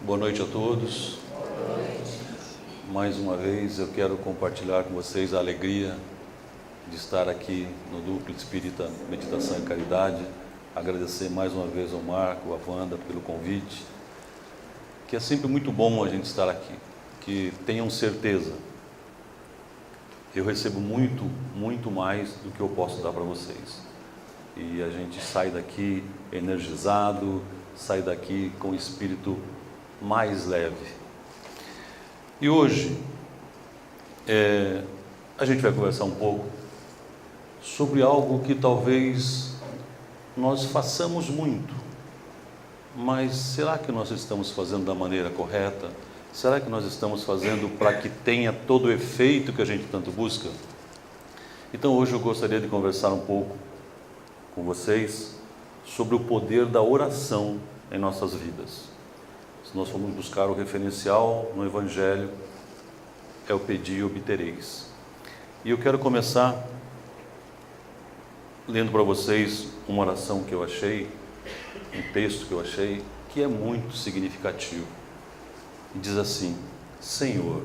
Boa noite a todos. Boa noite. Mais uma vez eu quero compartilhar com vocês a alegria de estar aqui no Núcleo Espírita Meditação e Caridade. Agradecer mais uma vez ao Marco, à Wanda pelo convite, que é sempre muito bom a gente estar aqui, que tenham certeza, eu recebo muito mais do que eu posso dar para vocês, e a gente sai daqui energizado, sai daqui com o espírito mais leve. E hoje a gente vai conversar um pouco sobre algo que talvez nós façamos muito, mas será que nós estamos fazendo da maneira correta? Será que nós estamos fazendo para que tenha todo o efeito que a gente tanto busca? Então hoje eu gostaria de conversar um pouco com vocês sobre o poder da oração em nossas vidas. Se nós formos buscar o referencial no Evangelho, é o pedir e obtereis. E eu quero começar lendo para vocês uma oração que eu achei, um texto que eu achei, que é muito significativo. E diz assim: Senhor,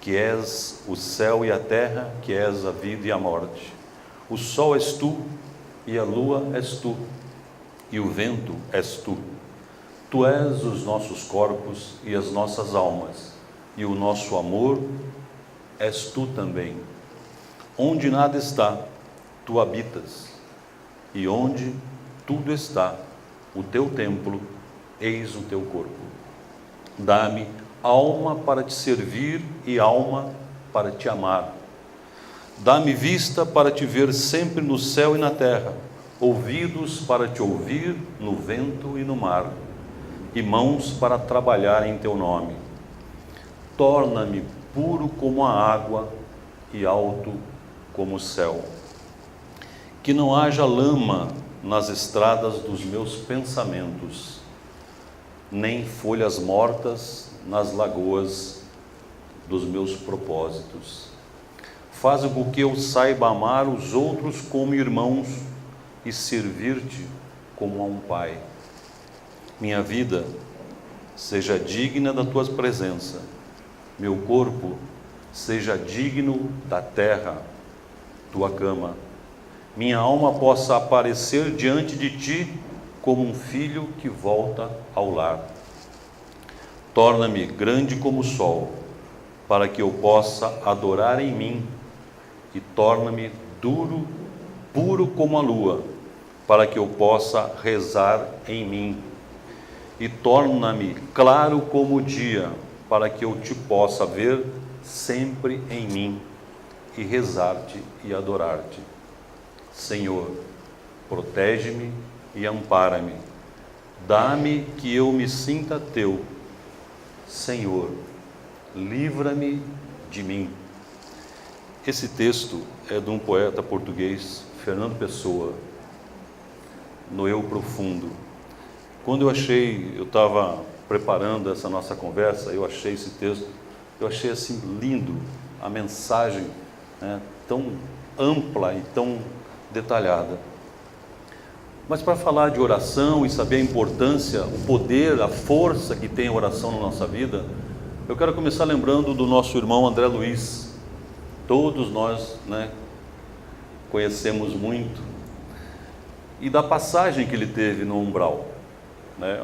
que és o céu e a terra, que és a vida e a morte, o sol és tu, e a lua és tu, e o vento és tu. Tu és os nossos corpos e as nossas almas, e o nosso amor és tu também. Onde nada está, tu habitas, e onde tudo está, o teu templo, eis o teu corpo. Dá-me alma para te servir e alma para te amar. Dá-me vista para te ver sempre no céu e na terra, ouvidos para te ouvir no vento e no mar, e mãos para trabalhar em teu nome. Torna-me puro como a água e alto como o céu. Que não haja lama nas estradas dos meus pensamentos, nem folhas mortas nas lagoas dos meus propósitos. Faz com que eu saiba amar os outros como irmãos e servir-te como a um pai. Minha vida seja digna da tua presença, meu corpo seja digno da terra, tua cama. Minha alma possa aparecer diante de ti como um filho que volta ao lar. Torna-me grande como o sol, para que eu possa adorar em mim, e torna-me duro, puro como a lua, para que eu possa rezar em mim, e torna-me claro como o dia, para que eu te possa ver sempre em mim, e rezar-te e adorar-te. Senhor, protege-me e ampara-me. Dá-me que eu me sinta teu. Senhor, livra-me de mim. Esse texto é de um poeta português, Fernando Pessoa, no Eu Profundo. Quando eu estava preparando essa nossa conversa, eu achei esse texto, eu achei assim lindo, a mensagem, tão ampla e tão detalhada. Mas para falar de oração e saber a importância, o poder, a força que tem a oração na nossa vida, eu quero começar lembrando do nosso irmão André Luiz. Todos nós, conhecemos muito, e da passagem que ele teve no umbral.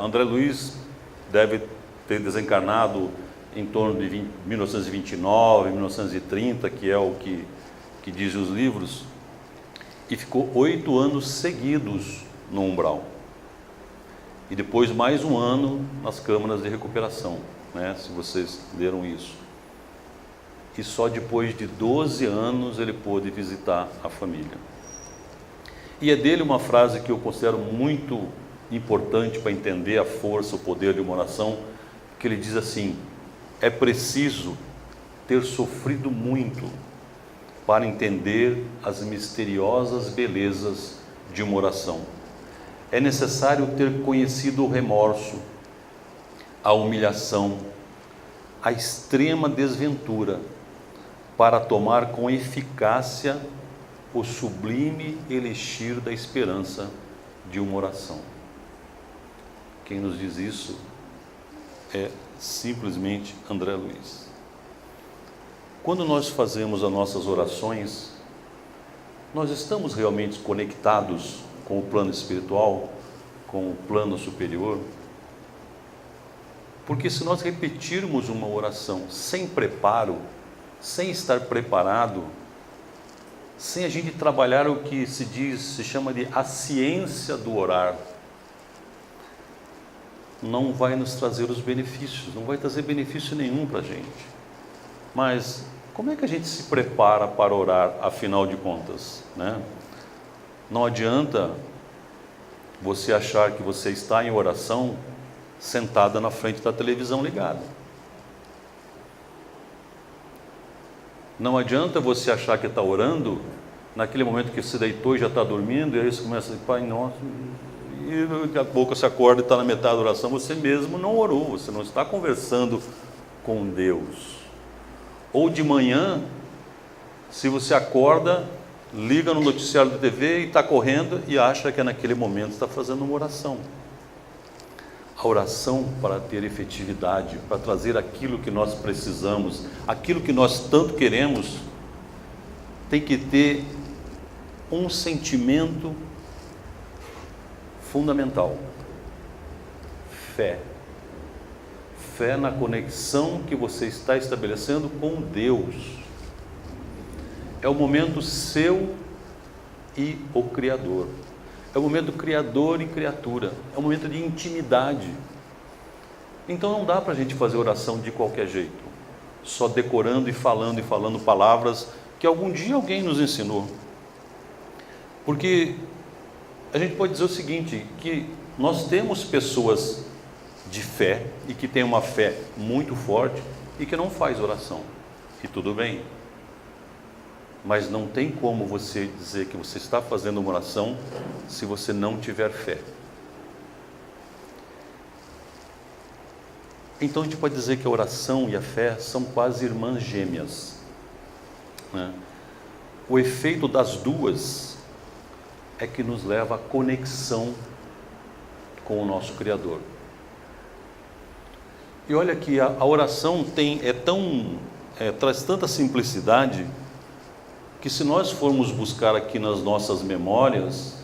André Luiz deve ter desencarnado em torno de 1929, 1930, que é o que dizem os livros, e ficou 8 anos seguidos no umbral, e depois mais um ano nas câmaras de recuperação, se vocês leram isso, e só depois de 12 anos ele pôde visitar a família. E é dele uma frase que eu considero muito importante para entender a força, o poder de uma oração, que ele diz assim: é preciso ter sofrido muito para entender as misteriosas belezas de uma oração. É necessário ter conhecido o remorso, a humilhação, a extrema desventura, para tomar com eficácia o sublime elixir da esperança de uma oração. Quem nos diz isso é simplesmente André Luiz. Quando nós fazemos as nossas orações, nós estamos realmente conectados com o plano espiritual, com o plano superior? Porque se nós repetirmos uma oração sem preparo, sem estar preparado, sem a gente trabalhar o que se chama de a ciência do orar, não vai nos trazer os benefícios, não vai trazer benefício nenhum para a gente. Mas como é que a gente se prepara para orar, afinal de contas, né? Não adianta você achar que você está em oração sentada na frente da televisão ligada. Não adianta você achar que está orando naquele momento que você deitou e já está dormindo, e aí você começa a dizer, Pai Nosso, e daqui a pouco você acorda e está na metade da oração, você mesmo não orou, você não está conversando com Deus. Ou de manhã, se você acorda, liga no noticiário da TV e está correndo e acha que naquele momento está fazendo uma oração. A oração, para ter efetividade, para trazer aquilo que nós precisamos, aquilo que nós tanto queremos, tem que ter um sentimento fundamental: fé. Fé na conexão que você está estabelecendo com Deus. É o momento seu e o Criador. É o momento criador e criatura. É um momento de intimidade. Então não dá para a gente fazer oração de qualquer jeito, só decorando e falando palavras que algum dia alguém nos ensinou. Porque a gente pode dizer o seguinte, que nós temos pessoas de fé e que tem uma fé muito forte e que não faz oração, e tudo bem. Mas não tem como você dizer que você está fazendo uma oração se você não tiver fé. Então a gente pode dizer que a oração e a fé são quase irmãs gêmeas, né? O efeito das duas é que nos leva à conexão com o nosso Criador. E olha que a oração traz tanta simplicidade, que se nós formos buscar aqui nas nossas memórias,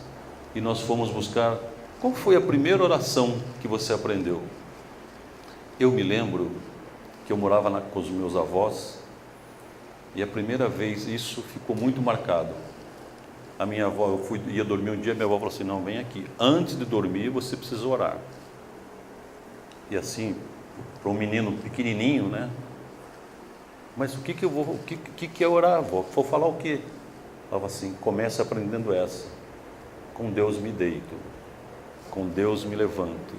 e nós formos buscar, qual foi a primeira oração que você aprendeu? Eu me lembro que eu morava com os meus avós, e a primeira vez isso ficou muito marcado. A minha avó, ia dormir um dia, minha avó falou assim, não, vem aqui, antes de dormir você precisa orar. E assim, para um menino pequenininho, né? Mas o que é orar, avó? Vou falar o quê? Falava assim, comece aprendendo essa. Com Deus me deito, com Deus me levanto.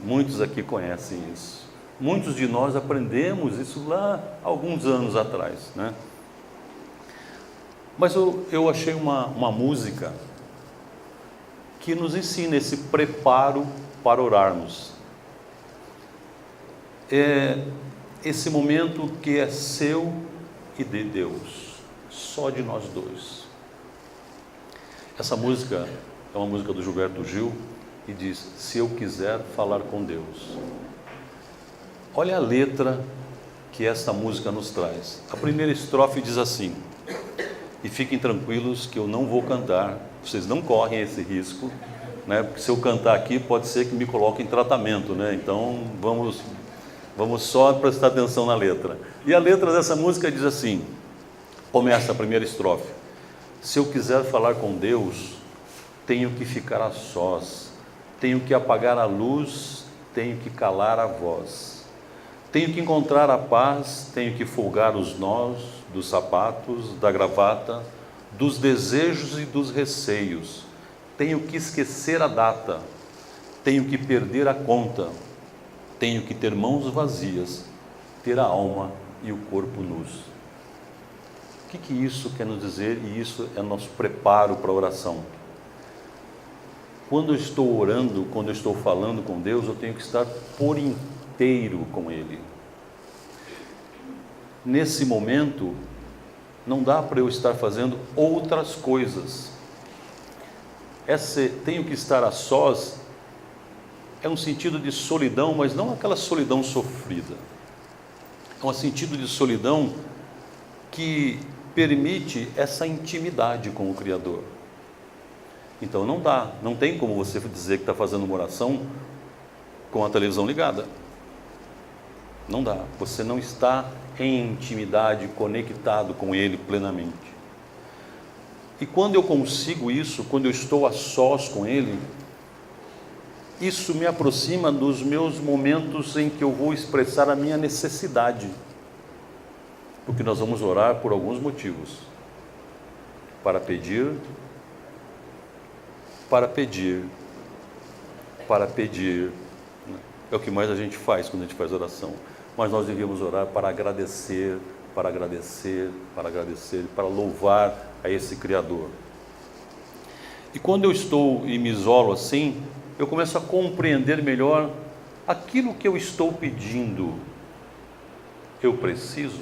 Muitos aqui conhecem isso. Muitos de nós aprendemos isso lá alguns anos atrás, né? Mas eu achei uma música que nos ensina esse preparo para orarmos. É esse momento que é seu e de Deus, só de nós dois. Essa música é uma música do Gilberto Gil e diz, se eu quiser falar com Deus. Olha a letra que essa música nos traz. A primeira estrofe diz assim, e fiquem tranquilos que eu não vou cantar, vocês não correm esse risco, né? Porque se eu cantar aqui pode ser que me coloque em tratamento, né? Então vamos só prestar atenção na letra. E a letra dessa música diz assim, começa a primeira estrofe, se eu quiser falar com Deus, tenho que ficar a sós, tenho que apagar a luz, tenho que calar a voz, tenho que encontrar a paz, tenho que folgar os nós dos sapatos, da gravata, dos desejos e dos receios, tenho que esquecer a data, tenho que perder a conta, tenho que ter mãos vazias, ter a alma e o corpo nus. O que isso quer nos dizer? E isso é nosso preparo para a oração. Quando eu estou orando, quando eu estou falando com Deus, eu tenho que estar por inteiro com Ele. Nesse momento, não dá para eu estar fazendo outras coisas. Tenho que estar a sós, é um sentido de solidão, mas não aquela solidão sofrida. É um sentido de solidão que permite essa intimidade com o Criador. Então não tem como você dizer que está fazendo uma oração com a televisão ligada. Não dá, você não está em intimidade, conectado com Ele plenamente. E quando eu consigo isso, quando eu estou a sós com Ele, isso me aproxima dos meus momentos em que eu vou expressar a minha necessidade. Porque nós vamos orar por alguns motivos. Para pedir, é o que mais a gente faz quando a gente faz oração. Mas nós devíamos orar para agradecer, para louvar a esse Criador. E quando eu estou e me isolo assim, eu começo a compreender melhor aquilo que eu estou pedindo. Eu preciso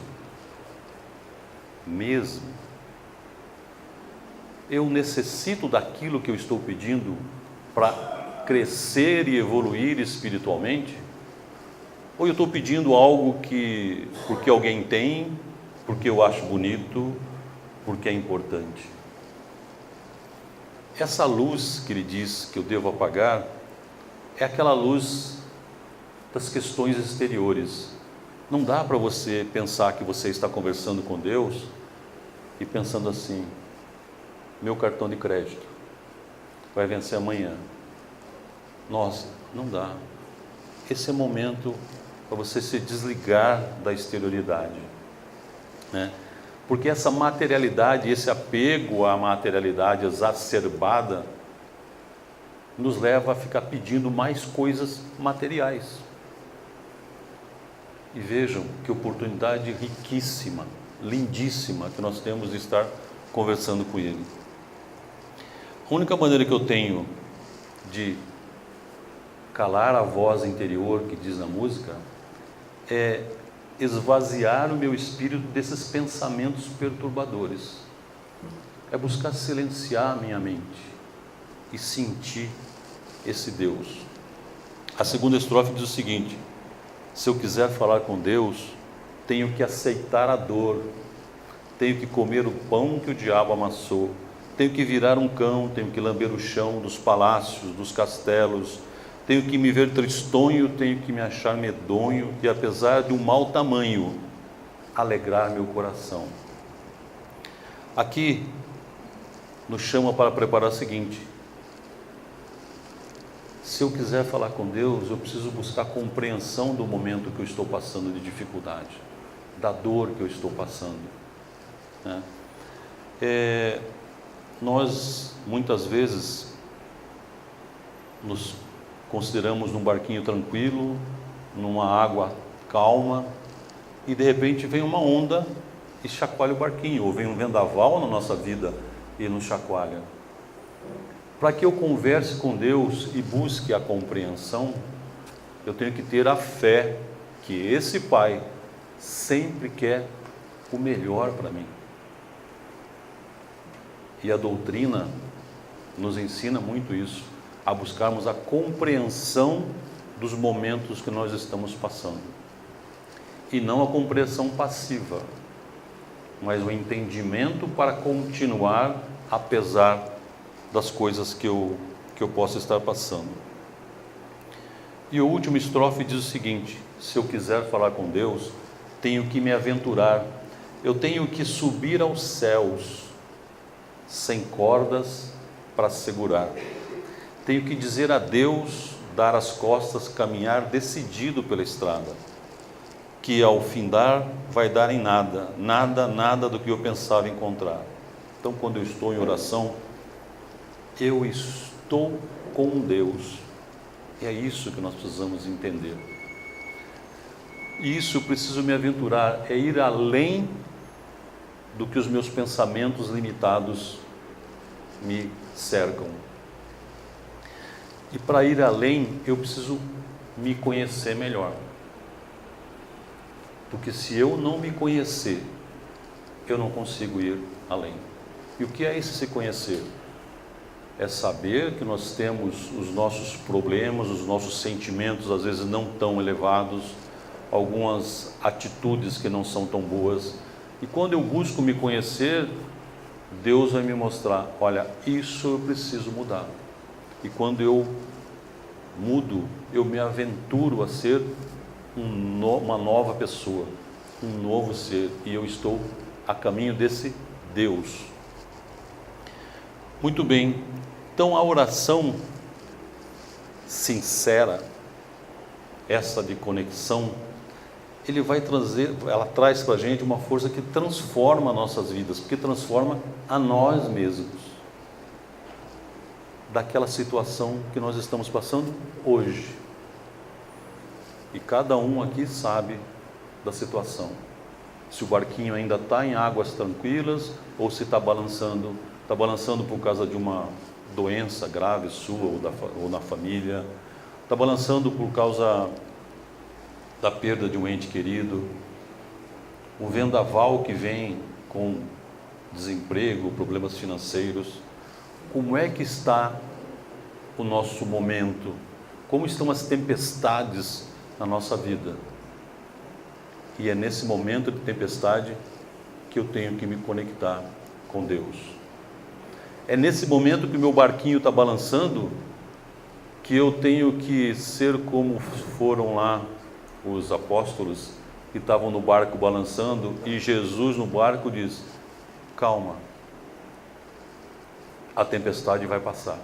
mesmo? Eu necessito daquilo que eu estou pedindo para crescer e evoluir espiritualmente? Ou eu estou pedindo algo que, porque alguém tem, porque eu acho bonito, porque é importante? Essa luz que ele diz que eu devo apagar é aquela luz das questões exteriores. Não dá para você pensar que você está conversando com Deus e pensando assim: meu cartão de crédito vai vencer amanhã. Nossa, não dá. Esse é o momento para você se desligar da exterioridade, né? Porque essa materialidade, esse apego à materialidade exacerbada, nos leva a ficar pedindo mais coisas materiais. E vejam que oportunidade riquíssima, lindíssima que nós temos de estar conversando com Ele. A única maneira que eu tenho de calar a voz interior que diz na música é esvaziar o meu espírito desses pensamentos perturbadores. É buscar silenciar a minha mente e sentir esse Deus. A segunda estrofe diz o seguinte: se eu quiser falar com Deus, tenho que aceitar a dor, tenho que comer o pão que o diabo amassou, tenho que virar um cão, tenho que lamber o chão dos palácios, dos castelos, tenho que me ver tristonho, tenho que me achar medonho e, apesar de um mau tamanho, alegrar meu coração. Aqui nos chama para preparar o seguinte: se eu quiser falar com Deus, eu preciso buscar compreensão do momento que eu estou passando de dificuldade, da dor que eu estou passando, né? Nós, muitas vezes, nos consideramos num barquinho tranquilo, numa água calma, e de repente vem uma onda e chacoalha o barquinho, ou vem um vendaval na nossa vida e nos chacoalha. Para que eu converse com Deus e busque a compreensão, eu tenho que ter a fé que esse Pai sempre quer o melhor para mim. E a doutrina nos ensina muito isso, a buscarmos a compreensão dos momentos que nós estamos passando. E não a compreensão passiva, mas o entendimento para continuar apesar das coisas que eu possa estar passando. E o último estrofe diz o seguinte: se eu quiser falar com Deus, tenho que me aventurar, eu tenho que subir aos céus, sem cordas para segurar. Tenho que dizer adeus, dar as costas, caminhar decidido pela estrada, que ao findar vai dar em nada, nada do que eu pensava encontrar. Então, quando eu estou em oração, eu estou com Deus. E é isso que nós precisamos entender. E isso eu preciso me aventurar, é ir além do que os meus pensamentos limitados me cercam. E para ir além, eu preciso me conhecer melhor. Porque se eu não me conhecer, eu não consigo ir além. E o que é esse se conhecer? é saber que nós temos os nossos problemas, os nossos sentimentos às vezes não tão elevados, algumas atitudes que não são tão boas. E quando eu busco me conhecer, Deus vai me mostrar, olha, isso eu preciso mudar. E quando eu mudo, eu me aventuro a ser uma nova pessoa, um novo ser, e eu estou a caminho desse Deus. Muito bem, então a oração sincera, essa de conexão, ela traz para a gente uma força que transforma nossas vidas, porque transforma a nós mesmos, daquela situação que nós estamos passando hoje. E cada um aqui sabe da situação, se o barquinho ainda está em águas tranquilas, ou se está balançando por causa de uma doença grave sua ou na família, está balançando por causa da perda de um ente querido, o vendaval que vem com desemprego, problemas financeiros. Como é que está o nosso momento? Como estão as tempestades na nossa vida? E é nesse momento de tempestade que eu tenho que me conectar com Deus. É nesse momento que o meu barquinho está balançando que eu tenho que ser como foram lá os apóstolos que estavam no barco balançando, e Jesus no barco diz: calma, a tempestade vai passar.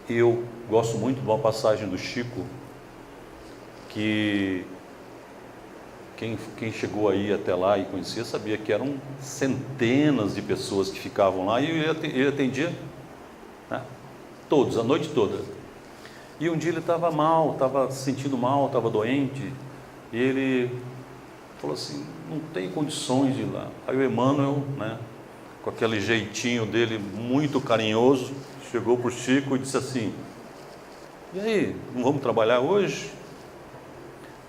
Eu gosto muito de uma passagem do Chico, que quem chegou aí até lá e conhecia, sabia que eram centenas de pessoas que ficavam lá, e ele atendia, né, todos, a noite toda. E um dia ele estava mal, estava se sentindo mal, estava doente, e ele falou assim: não tem condições de ir lá. Aí o Emmanuel, né, com aquele jeitinho dele muito carinhoso, chegou para o Chico e disse assim: e aí, não vamos trabalhar hoje?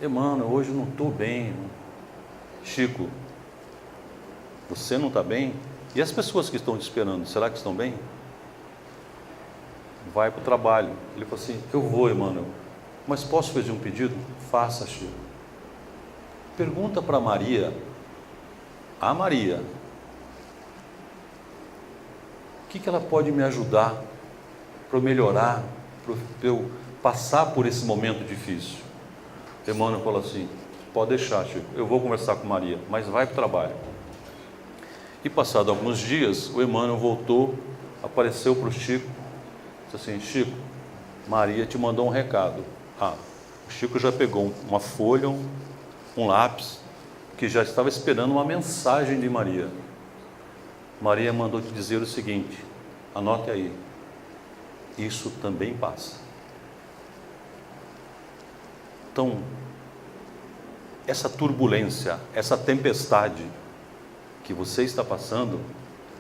Emmanuel, hoje não estou bem. Chico, você não está bem? E as pessoas que estão te esperando, será que estão bem? Vai para o trabalho. Ele falou assim: eu vou, Emmanuel, mas posso fazer um pedido? Faça, Chico. Pergunta para Maria, a Maria, o que ela pode me ajudar para eu melhorar, para eu passar por esse momento difícil. Emmanuel falou assim: pode deixar, Chico, eu vou conversar com Maria, mas vai para o trabalho. E passado alguns dias, o Emmanuel voltou, apareceu para o Chico, disse assim: Chico, Maria te mandou um recado. O Chico já pegou uma folha, um lápis, que já estava esperando uma mensagem de Maria. Maria mandou te dizer o seguinte, anote aí: isso também passa. Então, essa turbulência, essa tempestade que você está passando,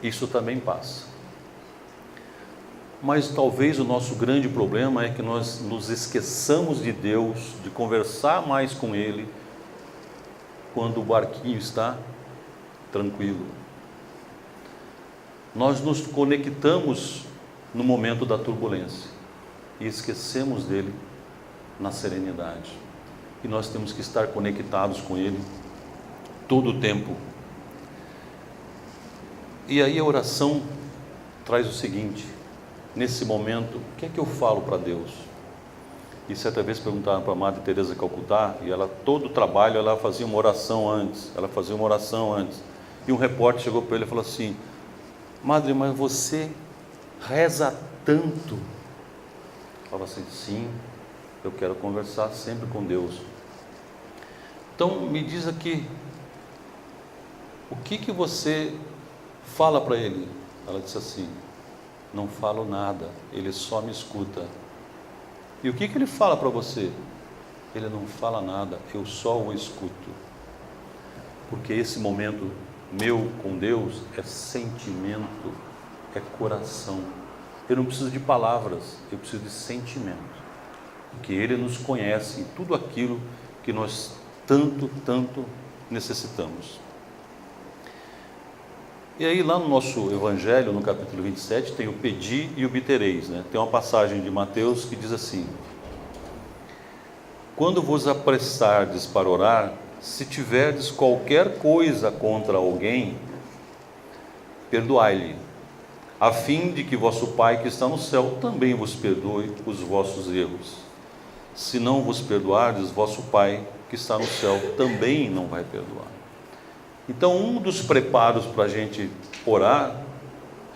isso também passa. Mas talvez o nosso grande problema é que nós nos esqueçamos de Deus, de conversar mais com Ele, quando o barquinho está tranquilo. Nós nos conectamos no momento da turbulência e esquecemos dele na serenidade. E nós temos que estar conectados com Ele todo o tempo. E aí a oração traz o seguinte: nesse momento, o que é que eu falo para Deus? E certa vez perguntaram para a Madre Teresa de Calcutá, e ela, todo o trabalho, ela fazia uma oração antes, E um repórter chegou para ele e falou assim: Madre, mas você reza tanto? Ela falou assim: sim, eu quero conversar sempre com Deus. Então me diz aqui, o que você fala para Ele? Ela disse assim: não falo nada, Ele só me escuta. E o que Ele fala para você? Ele não fala nada, eu só o escuto. Porque esse momento meu com Deus é sentimento, é coração. Eu não preciso de palavras, eu preciso de sentimento. Porque Ele nos conhece em tudo aquilo que nós tanto necessitamos. E aí lá no nosso Evangelho, no capítulo 27, tem o pedi e obtereis, né? Tem uma passagem de Mateus que diz assim: quando vos apressardes para orar, se tiverdes qualquer coisa contra alguém, perdoai-lhe, a fim de que vosso Pai que está no céu também vos perdoe os vossos erros. Se não vos perdoardes, vosso Pai que está no céu também não vai perdoar. Então, um dos preparos para a gente orar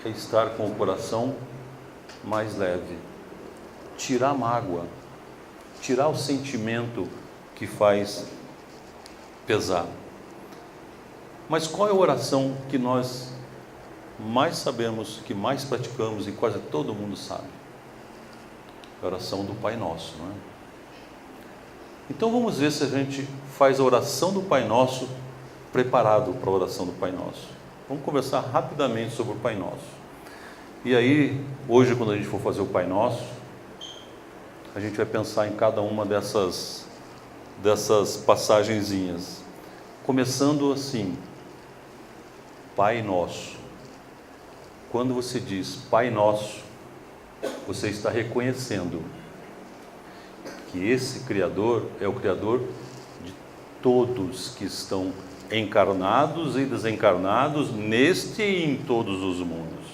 é estar com o coração mais leve, tirar a mágoa, tirar o sentimento que faz pesar. Mas qual é a oração que nós mais sabemos, que mais praticamos e quase todo mundo sabe? A oração do Pai Nosso, não é? Então vamos ver se a gente faz a oração do Pai Nosso preparado para a oração do Pai Nosso. Vamos conversar rapidamente sobre o Pai Nosso. E aí, hoje, quando a gente for fazer o Pai Nosso, a gente vai pensar em cada uma dessas passagenzinhas. Começando assim: Pai Nosso. Quando você diz Pai Nosso, você está reconhecendo que esse Criador é o Criador de todos que estão encarnados e desencarnados neste e em todos os mundos.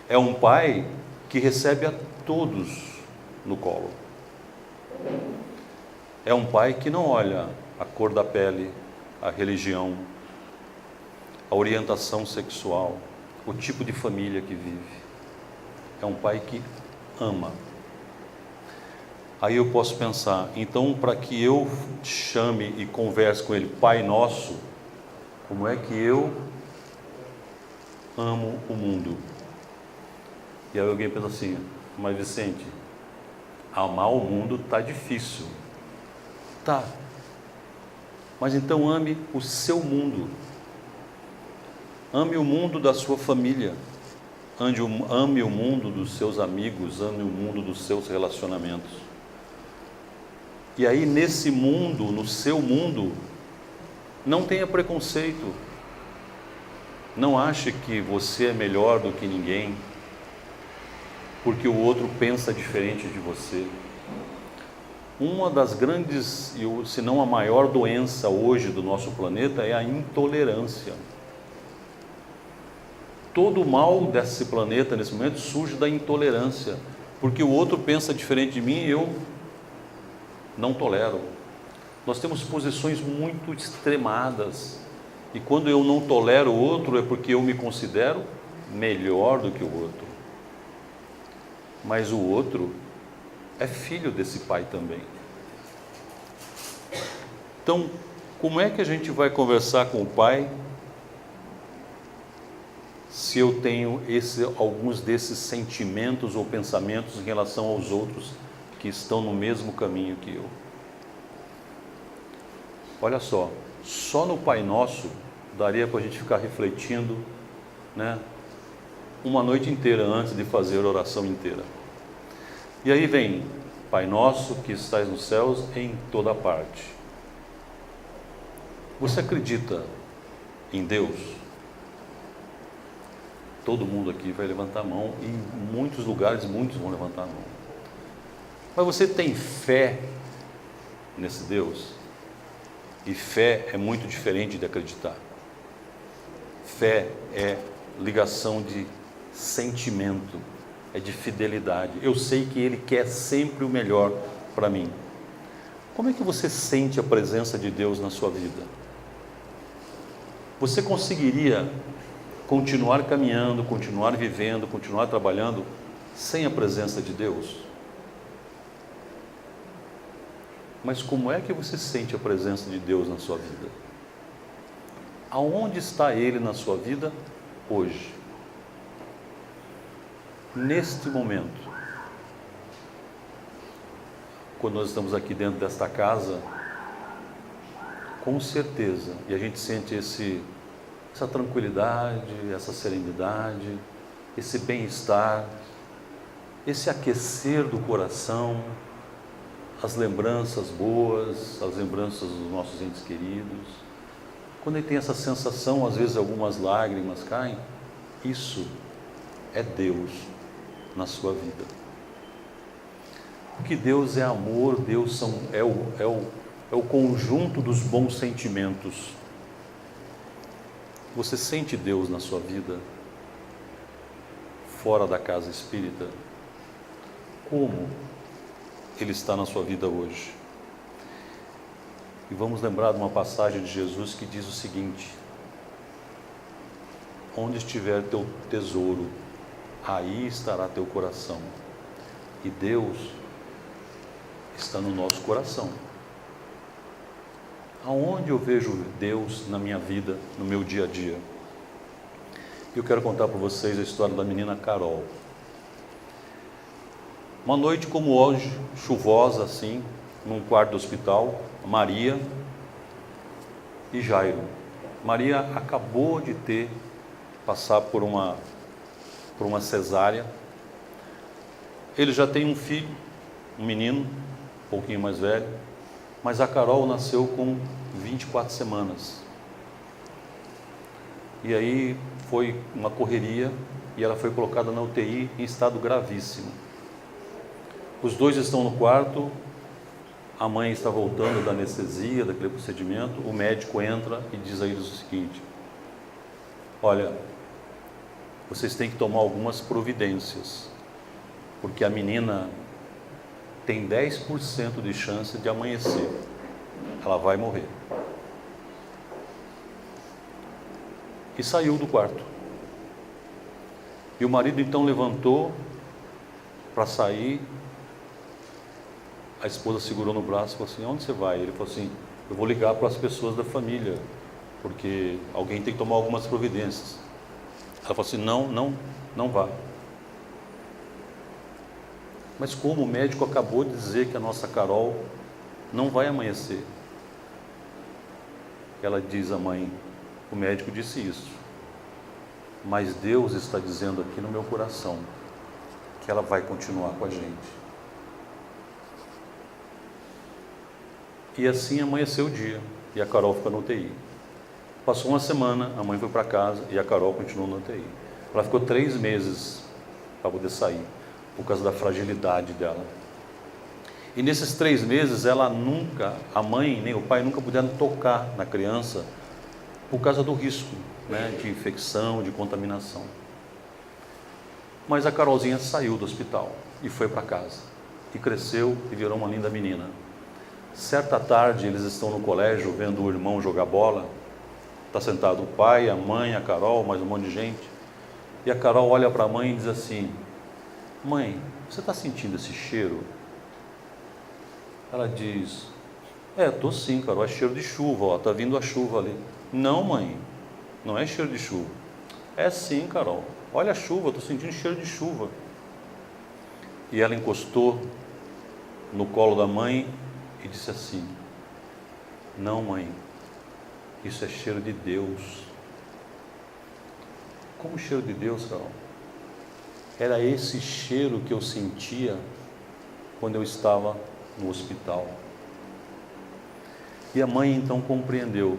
É um Pai que recebe a todos no colo. É um Pai que não olha a cor da pele, a religião, a orientação sexual, o tipo de família que vive. É um Pai que ama. Aí eu posso pensar, então, para que eu chame e converse com Ele, Pai Nosso, como é que eu amo o mundo? E aí alguém pensa assim: mas Vicente, amar o mundo está difícil. Tá, mas então ame o seu mundo. Ame o mundo da sua família. Ame o mundo dos seus amigos, ame o mundo dos seus relacionamentos. E aí nesse mundo, no seu mundo, não tenha preconceito. Não ache que você é melhor do que ninguém, porque o outro pensa diferente de você. Uma das grandes, se não a maior doença hoje do nosso planeta é a intolerância. Todo o mal desse planeta nesse momento surge da intolerância, porque o outro pensa diferente de mim e eu não tolero. Nós temos posições muito extremadas, e quando eu não tolero o outro é porque eu me considero melhor do que o outro. Mas o outro é filho desse Pai também. Então, como é que a gente vai conversar com o Pai se eu tenho alguns desses sentimentos ou pensamentos em relação aos outros que estão no mesmo caminho que eu? Olha só no Pai Nosso daria para a gente ficar refletindo, né, uma noite inteira antes de fazer a oração inteira. E aí vem: Pai Nosso que estais nos céus, em toda parte. Você acredita em Deus? Todo mundo aqui vai levantar a mão, e em muitos lugares muitos vão levantar a mão. Mas você tem fé nesse Deus? E fé é muito diferente de acreditar. Fé é ligação de sentimento, é de fidelidade. Eu sei que Ele quer sempre o melhor para mim. Como é que você sente a presença de Deus na sua vida? Você conseguiria continuar caminhando, continuar vivendo, continuar trabalhando sem a presença de Deus? Mas como é que você sente a presença de Deus na sua vida? Aonde está Ele na sua vida hoje? Neste momento, quando nós estamos aqui dentro desta casa, com certeza, e a gente sente essa tranquilidade, essa serenidade, esse bem-estar, esse aquecer do coração, as lembranças boas, as lembranças dos nossos entes queridos. Quando ele tem essa sensação, às vezes algumas lágrimas caem, isso é Deus na sua vida. Porque Deus é amor, Deus é o conjunto dos bons sentimentos. Você sente Deus na sua vida, fora da casa espírita? Como Ele está na sua vida hoje? E vamos lembrar de uma passagem de Jesus que diz o seguinte: onde estiver teu tesouro, aí estará teu coração. E Deus está no nosso coração. Aonde eu vejo Deus na minha vida, no meu dia a dia? Eu quero contar para vocês a história da menina Carol. Uma noite como hoje, chuvosa assim, num quarto do hospital, Maria e Jairo. Maria acabou de passar por uma cesárea. Ele já tem um filho, um menino, um pouquinho mais velho, mas a Carol nasceu com 24 semanas. E aí foi uma correria e ela foi colocada na UTI em estado gravíssimo. Os dois estão no quarto, a mãe está voltando da anestesia, daquele procedimento, o médico entra e diz a eles o seguinte: olha, vocês têm que tomar algumas providências, porque a menina tem 10% de chance de amanhecer, ela vai morrer. E saiu do quarto. E o marido então levantou para sair. A esposa segurou no braço e falou assim: onde você vai? Ele falou assim: eu vou ligar para as pessoas da família, porque alguém tem que tomar algumas providências. Ela falou assim: não vá. Mas como o médico acabou de dizer que a nossa Carol não vai amanhecer? Ela diz à mãe: o médico disse isso, mas Deus está dizendo aqui no meu coração que ela vai continuar com a gente. E assim amanheceu o dia, e a Carol ficou na UTI. Passou uma semana, a mãe foi para casa e a Carol continuou na UTI. Ela ficou 3 meses para poder sair, por causa da fragilidade dela. E nesses 3 meses, a mãe nem o pai nunca puderam tocar na criança, por causa do risco, né, de infecção, de contaminação. Mas a Carolzinha saiu do hospital e foi para casa, e cresceu e virou uma linda menina. Certa tarde, eles estão no colégio vendo o irmão jogar bola. Está sentado o pai, a mãe, a Carol, mais um monte de gente. E a Carol olha para a mãe e diz assim: mãe, você está sentindo esse cheiro? Ela diz: estou sim, Carol, é cheiro de chuva, está vindo a chuva ali. Não, mãe, não é cheiro de chuva. É sim, Carol, olha a chuva, estou sentindo cheiro de chuva. E ela encostou no colo da mãe e disse assim: não, mãe, isso é cheiro de Deus. Como cheiro de Deus, Carol? Era esse cheiro que eu sentia quando eu estava no hospital. E a mãe então compreendeu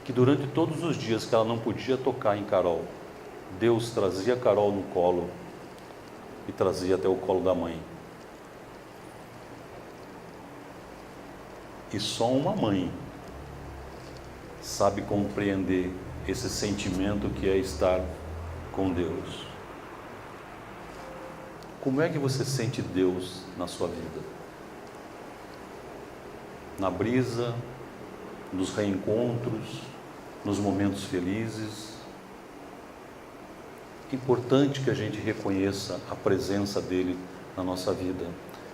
que durante todos os dias que ela não podia tocar em Carol, Deus trazia Carol no colo e trazia até o colo da mãe. E só uma mãe sabe compreender esse sentimento que é estar com Deus. Como é que você sente Deus na sua vida? Na brisa, nos reencontros, nos momentos felizes? É importante que a gente reconheça a presença dele na nossa vida.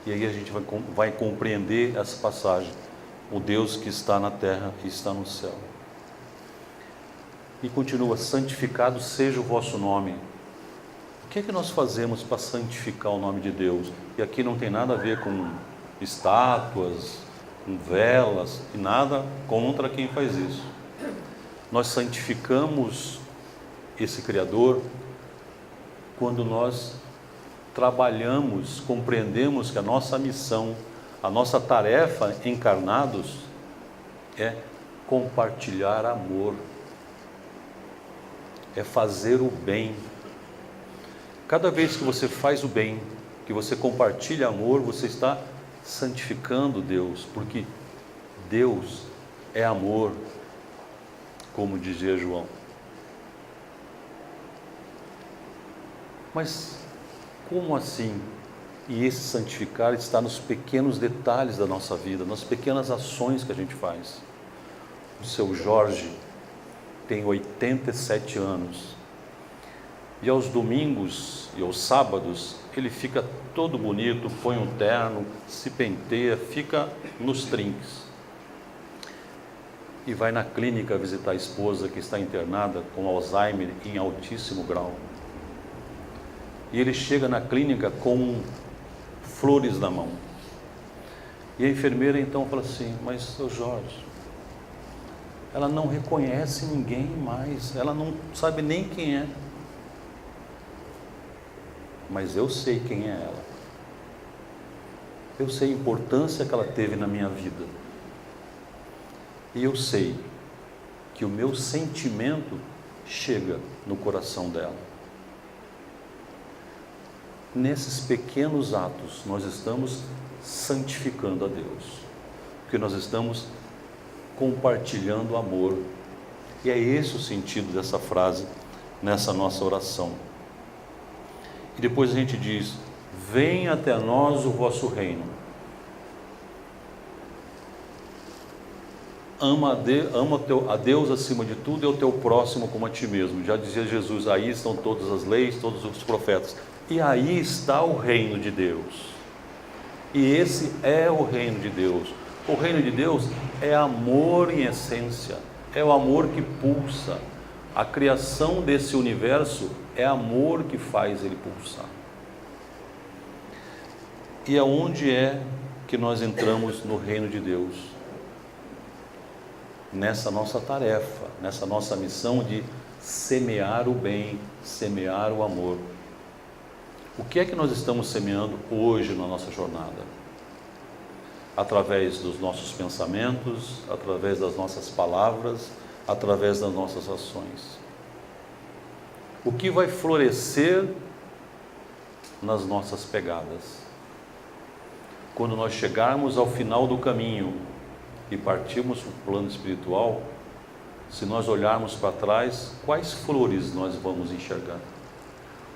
E aí a gente vai compreender essa passagem: o Deus que está na terra e está no céu. E continua: santificado seja o vosso nome. O que é que nós fazemos para santificar o nome de Deus? E aqui não tem nada a ver com estátuas, com velas, e nada contra quem faz isso. Nós santificamos esse Criador quando nós trabalhamos, compreendemos que a nossa missão, a nossa tarefa encarnados é compartilhar amor, é fazer o bem. Cada vez que você faz o bem, que você compartilha amor, você está santificando Deus, porque Deus é amor, como dizia João. Mas como assim? E esse santificar está nos pequenos detalhes da nossa vida, nas pequenas ações que a gente faz. O seu Jorge tem 87 anos. E aos domingos e aos sábados, ele fica todo bonito, põe um terno, se penteia, fica nos trinques. E vai na clínica visitar a esposa que está internada com Alzheimer em altíssimo grau. E ele chega na clínica com flores na mão. E a enfermeira então fala assim: mas seu Jorge, ela não reconhece ninguém mais, ela não sabe nem quem é. Mas eu sei quem é ela. Eu sei a importância que ela teve na minha vida. E eu sei que o meu sentimento chega no coração dela. Nesses pequenos atos, nós estamos santificando a Deus, porque nós estamos compartilhando amor. E é esse o sentido dessa frase, nessa nossa oração. E depois a gente diz: venha até nós o vosso reino. Ama a Deus acima de tudo e ao teu próximo como a ti mesmo. Já dizia Jesus: aí estão todas as leis, todos os profetas. E aí está o reino de Deus. E esse é o reino de Deus. O reino de Deus é amor em essência, é o amor que pulsa. A criação desse universo é amor que faz ele pulsar. E aonde é que nós entramos no reino de Deus? Nessa nossa tarefa, nessa nossa missão de semear o bem, semear o amor. O que é que nós estamos semeando hoje na nossa jornada? Através dos nossos pensamentos, através das nossas palavras, através das nossas ações. O que vai florescer nas nossas pegadas? Quando nós chegarmos ao final do caminho e partirmos para o plano espiritual, se nós olharmos para trás, quais flores nós vamos enxergar?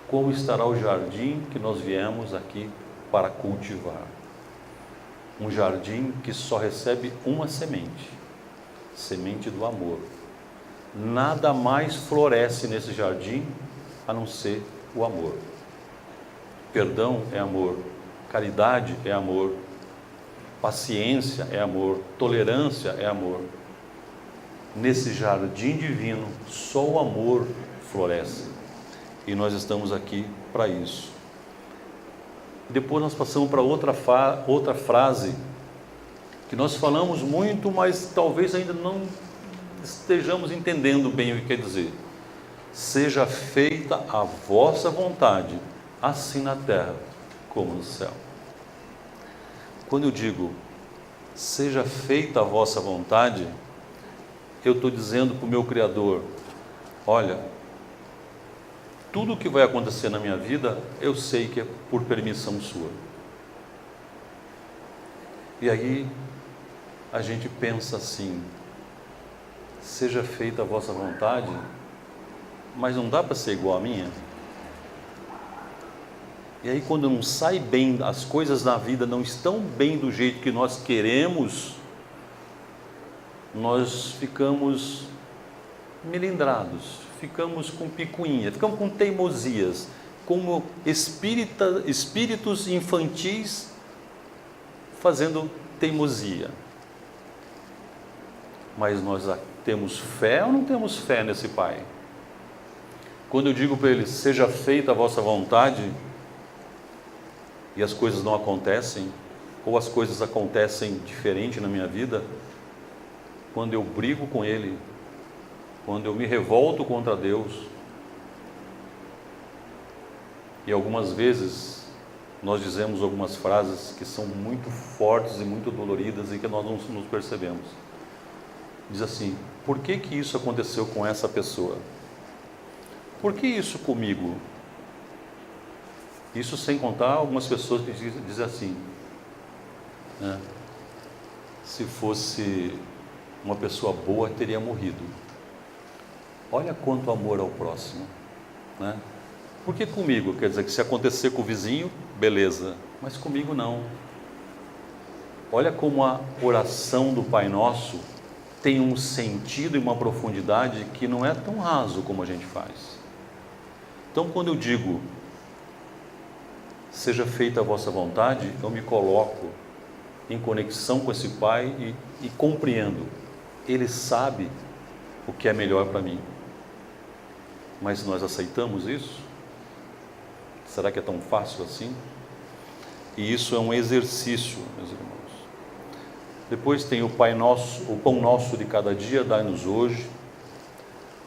Como estará o jardim que nós viemos aqui para cultivar? Um jardim que só recebe uma semente, semente do amor. Nada mais floresce nesse jardim a não ser o amor. Perdão é amor, caridade é amor, paciência é amor, tolerância é amor. Nesse jardim divino, só o amor floresce. E nós estamos aqui para isso. Depois nós passamos para outra frase, que nós falamos muito, mas talvez ainda não estejamos entendendo bem o que quer dizer. Seja feita a vossa vontade, assim na terra como no céu. Quando eu digo, seja feita a vossa vontade, eu estou dizendo para o meu Criador: olha, tudo o que vai acontecer na minha vida, eu sei que é por permissão sua. E aí, a gente pensa assim: seja feita a vossa vontade, mas não dá para ser igual a minha? E aí, quando não sai bem, as coisas na vida não estão bem do jeito que nós queremos, nós ficamos melindrados, ficamos com picuinha, ficamos com teimosias, como espíritos infantis fazendo teimosia. Mas nós temos fé ou não temos fé nesse Pai? Quando eu digo para ele, seja feita a vossa vontade, e as coisas não acontecem, ou as coisas acontecem diferente na minha vida, quando eu brigo com ele, quando eu me revolto contra Deus, e algumas vezes nós dizemos algumas frases que são muito fortes e muito doloridas e que nós não nos percebemos. diz assim: por que que isso aconteceu com essa pessoa? Por que isso comigo? Isso sem contar algumas pessoas que dizem assim, né? Se fosse uma pessoa boa, teria morrido. Olha quanto amor ao próximo, né? Por que comigo? Quer dizer que se acontecer com o vizinho, beleza, mas comigo não. Olha como a oração do Pai Nosso tem um sentido e uma profundidade que não é tão raso como a gente faz. Então, quando eu digo, seja feita a vossa vontade, eu me coloco em conexão com esse Pai e compreendo. Ele sabe o que é melhor para mim. Mas nós aceitamos isso? Será que é tão fácil assim? E isso é um exercício, meus irmãos. Depois tem o Pai Nosso, o pão nosso de cada dia, dai-nos hoje.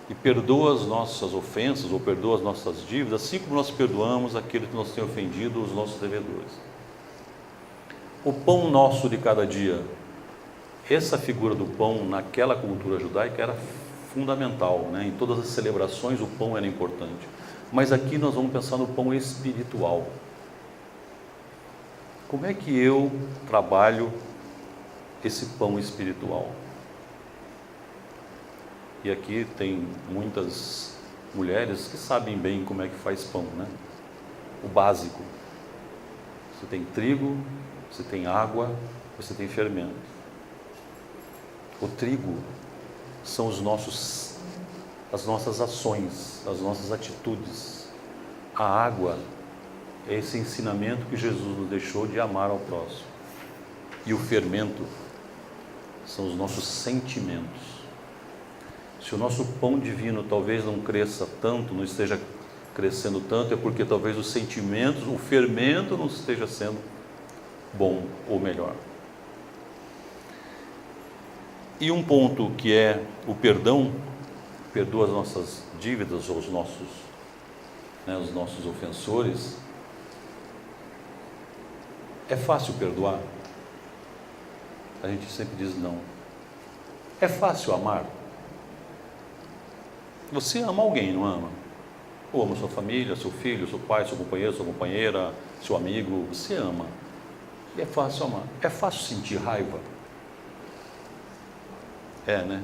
E perdoa as nossas ofensas, ou perdoa as nossas dívidas, assim como nós perdoamos aqueles que nos têm ofendido, os nossos devedores. O pão nosso de cada dia, essa figura do pão naquela cultura judaica era fundamental, né? Em todas as celebrações o pão era importante. Mas aqui nós vamos pensar no pão espiritual. Como é que eu trabalho esse pão espiritual? E aqui tem muitas mulheres que sabem bem como é que faz pão, né? O básico. Você tem trigo, você tem água, você tem fermento. O trigo são as nossas ações, as nossas atitudes. A água é esse ensinamento que Jesus nos deixou de amar ao próximo. E o fermento são os nossos sentimentos. Se o nosso pão divino talvez não cresça tanto, não esteja crescendo tanto, é porque talvez os sentimentos, o fermento não esteja sendo bom ou melhor. E um ponto que é o perdão, perdoa as nossas dívidas ou os nossos ofensores. É fácil perdoar? A gente sempre diz não. É fácil amar? Você ama alguém, não ama? Ou ama sua família, seu filho, seu pai, seu companheiro, sua companheira, seu amigo, você ama. E é fácil amar. É fácil sentir raiva? É, né?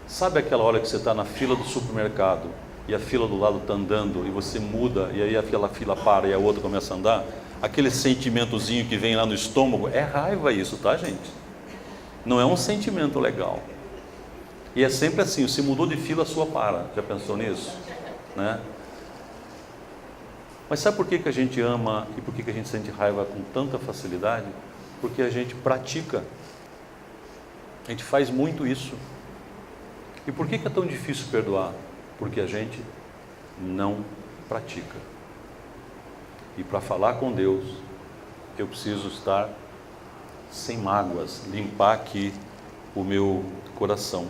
Sabe aquela hora que você está na fila do supermercado e a fila do lado está andando e você muda e aí aquela fila para e a outra começa a andar? Aquele sentimentozinho que vem lá no estômago, é raiva isso, tá, gente? Não é um sentimento legal. E é sempre assim, se mudou de fila, a sua para. Já pensou nisso? Né? Mas sabe por que a gente ama e por que a gente sente raiva com tanta facilidade? Porque a gente pratica. A gente faz muito isso. E por que é tão difícil perdoar? Porque a gente não pratica. E para falar com Deus, eu preciso estar sem mágoas, limpar aqui o meu coração.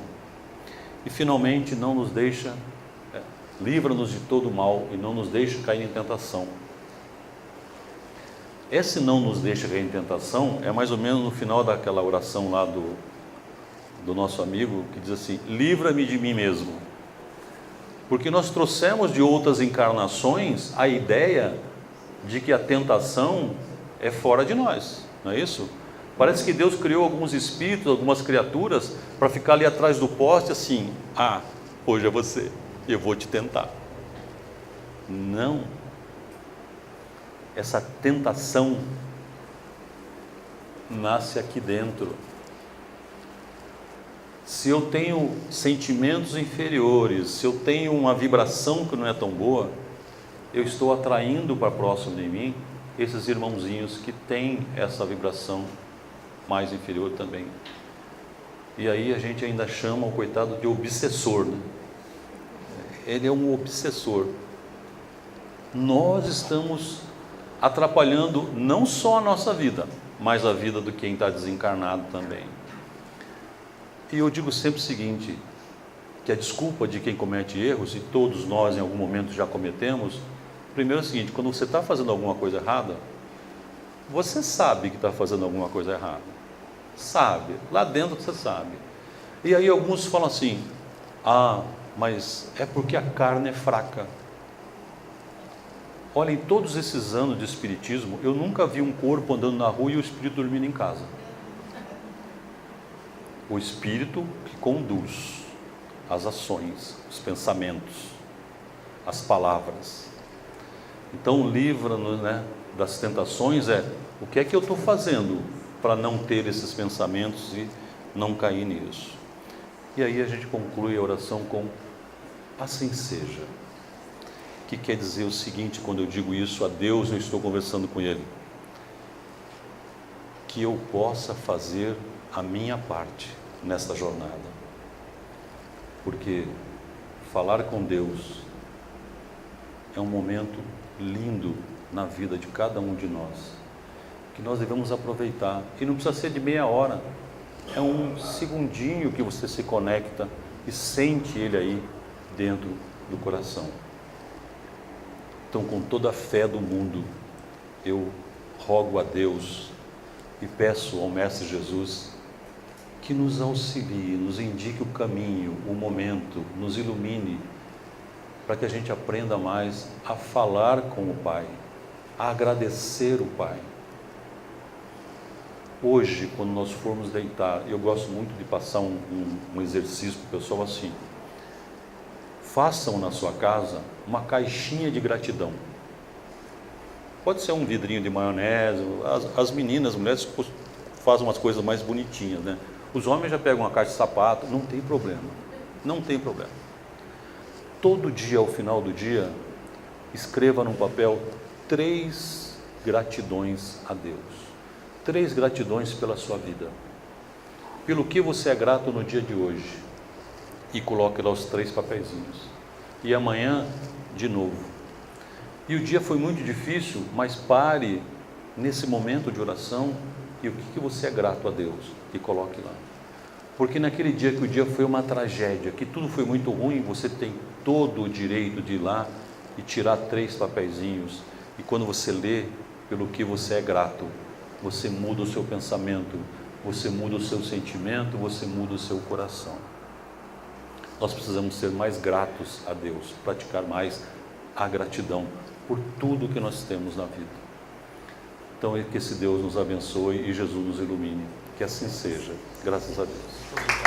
E finalmente não nos deixa, livra-nos de todo mal e não nos deixa cair em tentação. Esse não nos deixa cair em tentação é mais ou menos no final daquela oração lá do nosso amigo, que diz assim: livra-me de mim mesmo. Porque nós trouxemos de outras encarnações a ideia de que a tentação é fora de nós, não é isso? Parece que Deus criou alguns espíritos, algumas criaturas, para ficar ali atrás do poste assim: hoje é você, eu vou te tentar. Não. Essa tentação nasce aqui dentro. Se eu tenho sentimentos inferiores, se eu tenho uma vibração que não é tão boa, eu estou atraindo para próximo de mim esses irmãozinhos que têm essa vibração mais inferior também. E aí a gente ainda chama o coitado de obsessor, né? Ele é um obsessor. Nós estamos atrapalhando não só a nossa vida, mas a vida de quem está desencarnado também. E eu digo sempre o seguinte, que a desculpa de quem comete erros, e todos nós em algum momento já cometemos, primeiro é o seguinte: quando você está fazendo alguma coisa errada, você sabe que está fazendo alguma coisa errada. Sabe, lá dentro você sabe. E aí alguns falam assim: mas é porque a carne é fraca. Olha, em todos esses anos de espiritismo, eu nunca vi um corpo andando na rua e o espírito dormindo em casa. O espírito que conduz as ações, os pensamentos, as palavras. Então, livra-nos, das tentações o que é que eu estou fazendo para não ter esses pensamentos e não cair nisso. E aí a gente conclui a oração com assim seja. Que quer dizer o seguinte, quando eu digo isso a Deus, eu estou conversando com Ele. Que eu possa fazer a minha parte nesta jornada. Porque falar com Deus é um momento lindo na vida de cada um de nós, que nós devemos aproveitar. E não precisa ser de meia hora, é um segundinho que você se conecta e sente Ele aí dentro do coração. Então, com toda a fé do mundo, eu rogo a Deus e peço ao Mestre Jesus que nos auxilie, nos indique o caminho, o momento, nos ilumine, para que a gente aprenda mais a falar com o Pai, a agradecer o Pai. Hoje, quando nós formos deitar, eu gosto muito de passar um exercício para o pessoal assim: façam na sua casa uma caixinha de gratidão. Pode ser um vidrinho de maionese. As meninas, as mulheres fazem umas coisas mais bonitinhas, né? Os homens já pegam uma caixa de sapato, não tem problema, não tem problema. Todo dia, ao final do dia, escreva num papel 3 gratidões a Deus, 3 gratidões pela sua vida, pelo que você é grato no dia de hoje, e coloque lá os 3 papeizinhos, e amanhã de novo. E o dia foi muito difícil, mas pare nesse momento de oração e o que você é grato a Deus, e coloque lá. Porque naquele dia que o dia foi uma tragédia, que tudo foi muito ruim, você tem todo o direito de ir lá e tirar 3 papeizinhos, e quando você lê pelo que você é grato, você muda o seu pensamento, você muda o seu sentimento, você muda o seu coração. Nós precisamos ser mais gratos a Deus, praticar mais a gratidão por tudo que nós temos na vida. Então, que esse Deus nos abençoe e Jesus nos ilumine. Que assim seja. Graças a Deus.